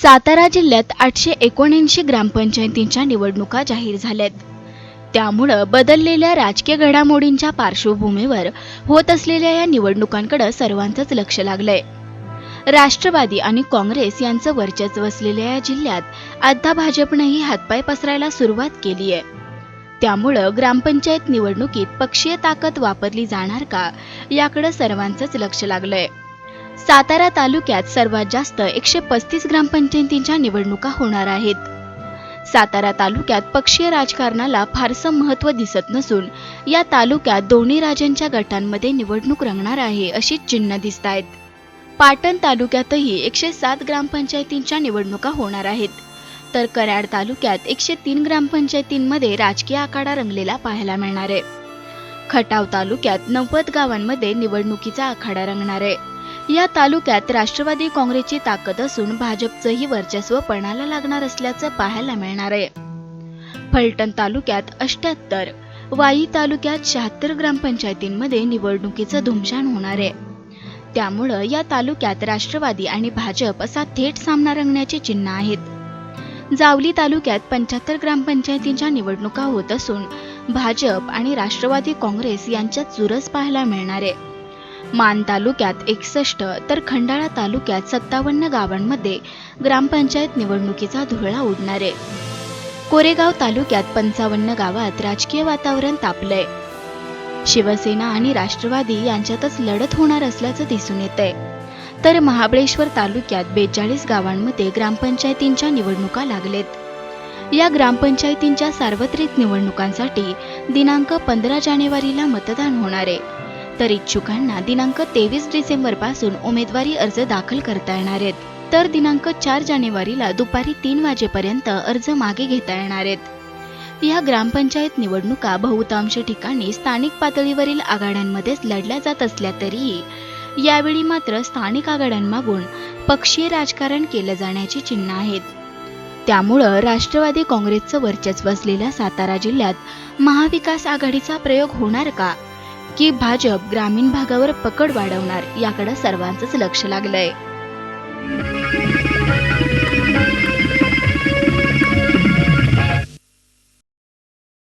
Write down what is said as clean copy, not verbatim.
सातारा जिल्ह्यात 879 ग्रामपंचायतींच्या निवडणुका जाहीर झाल्यात। त्यामुळे बदललेल्या राजकीय घडामोडींच्या पार्श्वभूमीवर होत असलेल्या या निवडणुकांकडे सर्वांचंच लक्ष लागलंय। राष्ट्रवादी आणि काँग्रेस यांचं वर्चस्व असलेल्या या जिल्ह्यात आता भाजपनेही हातपाय पसरायला सुरुवात केली आहे। त्यामुळे ग्रामपंचायत निवडणुकीत पक्षीय ताकद वापरली जाणार का याकडे सर्वांचंच लक्ष लागलंय। सातारा तालुक्यात सर्वात जास्त 135 ग्रामपंचायतींच्या निवडणुका होणार आहेत। सातारा तालुक्यात पक्षीय राजकारणाला फारसं महत्त्व दिसत नसून या तालुक्यात दोन्ही राजांच्या गटांमध्ये निवडणूक रंगणार आहे अशी चिन्ह दिसतायत। पाटण तालुक्यातही 107 ग्रामपंचायतींच्या निवडणुका होणार आहेत, तर कराड तालुक्यात 103 ग्रामपंचायतींमध्ये राजकीय आखाडा रंगलेला पाहायला मिळणार आहे। खटाव तालुक्यात 90 गावांमध्ये निवडणुकीचा आखाडा रंगणार आहे। या तालुक्यात राष्ट्रवादी काँग्रेसची ताकद असून भाजपचंही वर्चस्व पणाला लागणार असल्याचं पाहायला मिळणार आहे। फलटण तालुक्यात 78, वाई तालुक्यात 76 ग्रामपंचायतींमध्ये निवडणुकीचं धुमशान होणार आहे। त्यामुळे या तालुक्यात राष्ट्रवादी आणि भाजप असा थेट सामना रंगण्याची चिन्ह आहेत। जावली तालुक्यात 75 ग्रामपंचायतींच्या निवडणुका होत असून भाजप आणि राष्ट्रवादी काँग्रेस यांच्यात चुरस पाहायला मिळणार आहे। मान तालुक्यात 61 तर खंडाळा तालुक्यात 57 गावांमध्ये ग्रामपंचायत निवडणुकीचा धुरळा उडणार आहे। कोरेगाव तालुक्यात 55 गावात राजकीय वातावरण तापलंय। शिवसेना आणि राष्ट्रवादी यांच्यातच लढत होणार असल्याचं दिसून येतंय। तर महाबळेश्वर तालुक्यात 42 गावांमध्ये ग्रामपंचायतींच्या निवडणुका लागलेत। या ग्रामपंचायतींच्या सार्वत्रिक निवडणुकांसाठी दिनांक 15 जानेवारीला मतदान होणार आहे, तर इच्छुकांना दिनांक 23 डिसेंबर पासून उमेदवारी अर्ज दाखल करता येणार आहेत, तर दिनांक 4 जानेवारीला दुपारी 3 वाजेपर्यंत अर्ज मागे घेता येणार आहेत। या ग्रामपंचायत निवडणुका बहुतांश ठिकाणी स्थानिक पातळीवरील आघाड्यांमध्येच लढल्या जात असल्या तरीही यावेळी मात्र स्थानिक आघाड्यांमागून पक्षीय राजकारण केलं जाण्याची चिन्ह आहेत। त्यामुळं राष्ट्रवादी काँग्रेसचं वर्चस्व असलेल्या सातारा जिल्ह्यात महाविकास आघाडीचा प्रयोग होणार का, की भाजप ग्रामीण भागावर पकड वाढवणार याकडे सर्वांचंच लक्ष लागलंय।